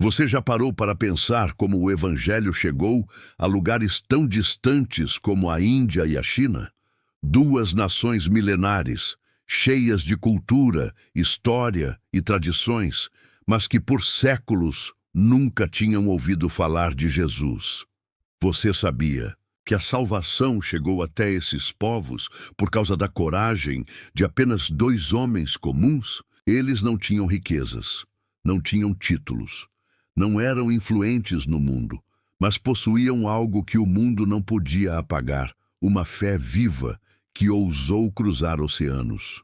Você já parou para pensar como o Evangelho chegou a lugares tão distantes como a Índia e a China? Duas nações milenares, cheias de cultura, história e tradições, mas que por séculos nunca tinham ouvido falar de Jesus. Você sabia que a salvação chegou até esses povos por causa da coragem de apenas dois homens comuns? Eles não tinham riquezas, não tinham títulos, não eram influentes no mundo, mas possuíam algo que o mundo não podia apagar, uma fé viva que ousou cruzar oceanos.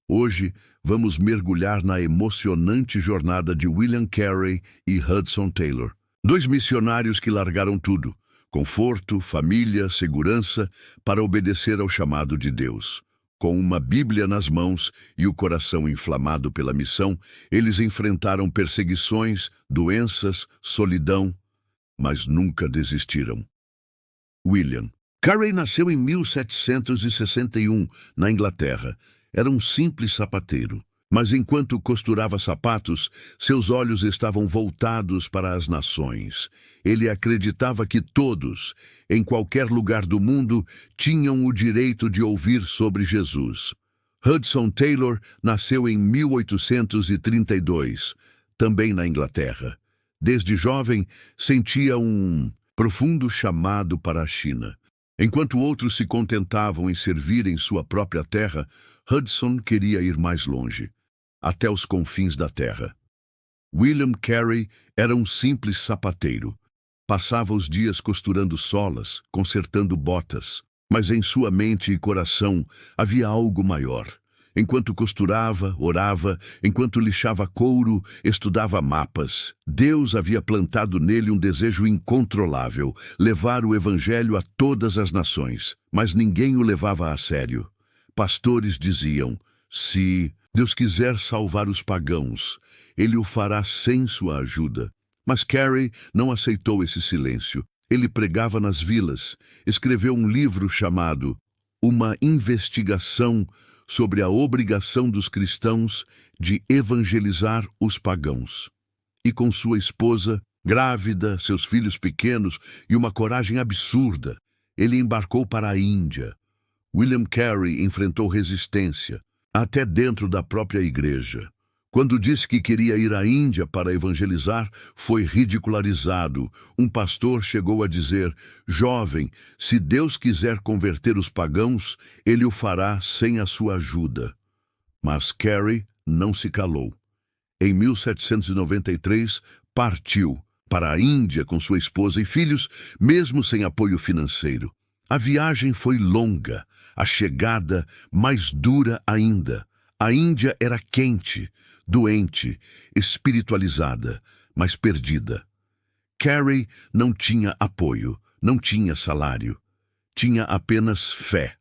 Hoje, vamos mergulhar na emocionante jornada de William Carey e Hudson Taylor, dois missionários que largaram tudo, conforto, família, segurança, para obedecer ao chamado de Deus. Com uma Bíblia nas mãos e o coração inflamado pela missão, eles enfrentaram perseguições, doenças, solidão, mas nunca desistiram. William Carey nasceu em 1761, na Inglaterra. Era um simples sapateiro, mas enquanto costurava sapatos, seus olhos estavam voltados para as nações. Ele acreditava que todos, em qualquer lugar do mundo, tinham o direito de ouvir sobre Jesus. Hudson Taylor nasceu em 1832, também na Inglaterra. Desde jovem, sentia um profundo chamado para a China. Enquanto outros se contentavam em servir em sua própria terra, Hudson queria ir mais longe, até os confins da terra. William Carey era um simples sapateiro. Passava os dias costurando solas, consertando botas, mas em sua mente e coração havia algo maior. Enquanto costurava, orava, enquanto lixava couro, estudava mapas. Deus havia plantado nele um desejo incontrolável, levar o Evangelho a todas as nações, mas ninguém o levava a sério. Pastores diziam: se Deus quiser salvar os pagãos, ele o fará sem sua ajuda. Mas Carey não aceitou esse silêncio. Ele pregava nas vilas, escreveu um livro chamado Uma Investigação sobre a obrigação dos cristãos de evangelizar os pagãos. E com sua esposa, grávida, seus filhos pequenos e uma coragem absurda, ele embarcou para a Índia. William Carey enfrentou resistência, até dentro da própria igreja. Quando disse que queria ir à Índia para evangelizar, foi ridicularizado. Um pastor chegou a dizer: jovem, se Deus quiser converter os pagãos, ele o fará sem a sua ajuda. Mas Carey não se calou. Em 1793, partiu para a Índia com sua esposa e filhos, mesmo sem apoio financeiro. A viagem foi longa, a chegada mais dura ainda. A Índia era quente, doente, espiritualizada, mas perdida. Carey não tinha apoio, não tinha salário. Tinha apenas fé.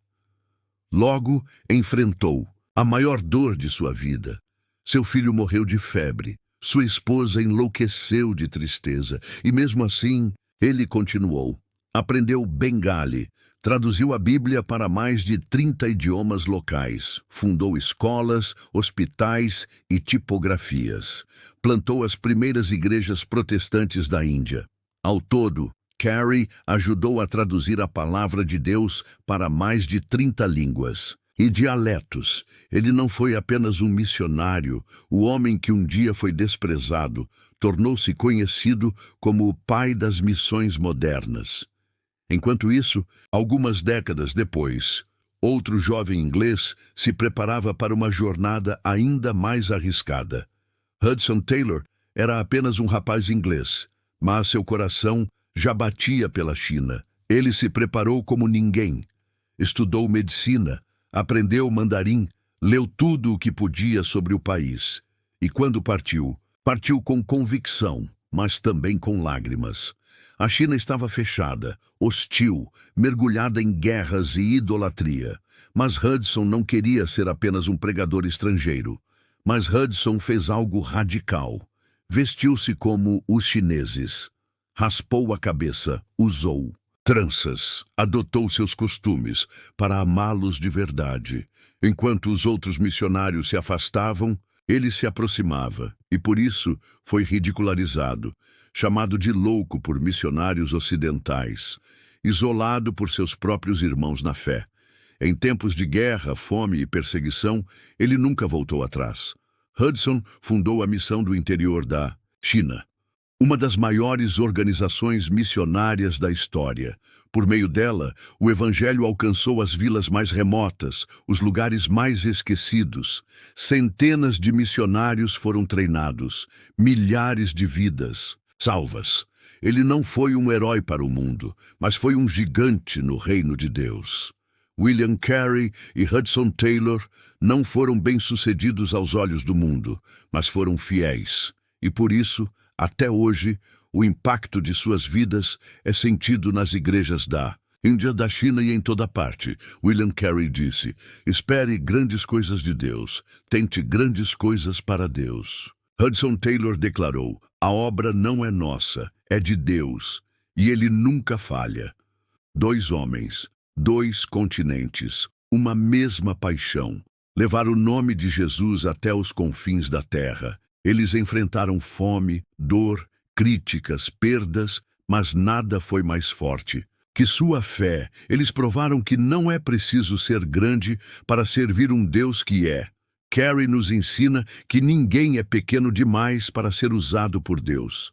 Logo, enfrentou a maior dor de sua vida. Seu filho morreu de febre. Sua esposa enlouqueceu de tristeza. E mesmo assim, ele continuou. Aprendeu Bengali. Traduziu a Bíblia para mais de 30 idiomas locais, fundou escolas, hospitais e tipografias. Plantou as primeiras igrejas protestantes da Índia. Ao todo, Carey ajudou a traduzir a palavra de Deus para mais de 30 línguas e dialetos. Ele não foi apenas um missionário, o homem que um dia foi desprezado, tornou-se conhecido como o pai das missões modernas. Enquanto isso, algumas décadas depois, outro jovem inglês se preparava para uma jornada ainda mais arriscada. Hudson Taylor era apenas um rapaz inglês, mas seu coração já batia pela China. Ele se preparou como ninguém. Estudou medicina, aprendeu mandarim, leu tudo o que podia sobre o país. E quando partiu, partiu com convicção, mas também com lágrimas. A China estava fechada, hostil, mergulhada em guerras e idolatria. Mas Hudson não queria ser apenas um pregador estrangeiro. Mas Hudson fez algo radical. Vestiu-se como os chineses. Raspou a cabeça, usou tranças, adotou seus costumes para amá-los de verdade. Enquanto os outros missionários se afastavam, Ele se aproximava e, por isso, foi ridicularizado, chamado de louco por missionários ocidentais, isolado por seus próprios irmãos na fé. Em tempos de guerra, fome e perseguição, ele nunca voltou atrás. Hudson fundou a Missão do Interior da China, uma das maiores organizações missionárias da história. Por meio dela, o Evangelho alcançou as vilas mais remotas, os lugares mais esquecidos. Centenas de missionários foram treinados, milhares de vidas salvas. Ele não foi um herói para o mundo, mas foi um gigante no reino de Deus. William Carey e Hudson Taylor não foram bem-sucedidos aos olhos do mundo, mas foram fiéis. E por isso, até hoje, o impacto de suas vidas é sentido nas igrejas da Índia, da China e em toda parte. William Carey disse: espere grandes coisas de Deus, tente grandes coisas para Deus. Hudson Taylor declarou: a obra não é nossa, é de Deus, e ele nunca falha. 2 homens, 2 continentes, uma mesma paixão. Levar o nome de Jesus até os confins da terra. Eles enfrentaram fome, dor, críticas, perdas, mas nada foi mais forte que sua fé. Eles provaram que não é preciso ser grande para servir um Deus que é. Carey nos ensina que ninguém é pequeno demais para ser usado por Deus.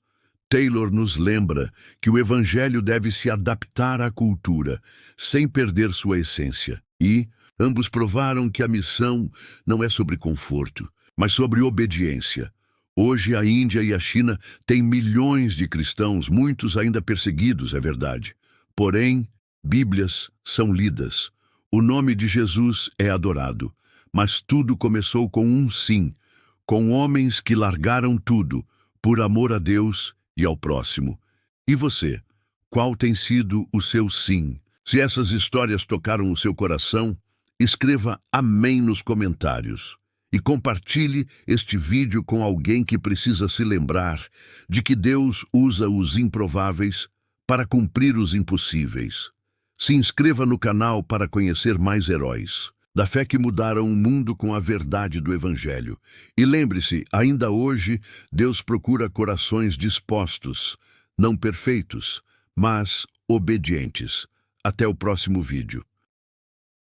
Taylor nos lembra que o Evangelho deve se adaptar à cultura, sem perder sua essência. E ambos provaram que a missão não é sobre conforto, mas sobre obediência. Hoje a Índia e a China têm milhões de cristãos, muitos ainda perseguidos, é verdade. Porém, Bíblias são lidas. O nome de Jesus é adorado. Mas tudo começou com um sim, com homens que largaram tudo, por amor a Deus e ao próximo. E você, qual tem sido o seu sim? Se essas histórias tocaram o seu coração, escreva amém nos comentários. E compartilhe este vídeo com alguém que precisa se lembrar de que Deus usa os improváveis para cumprir os impossíveis. Se inscreva no canal para conhecer mais heróis da fé que mudaram o mundo com a verdade do Evangelho. E lembre-se, ainda hoje, Deus procura corações dispostos, não perfeitos, mas obedientes. Até o próximo vídeo.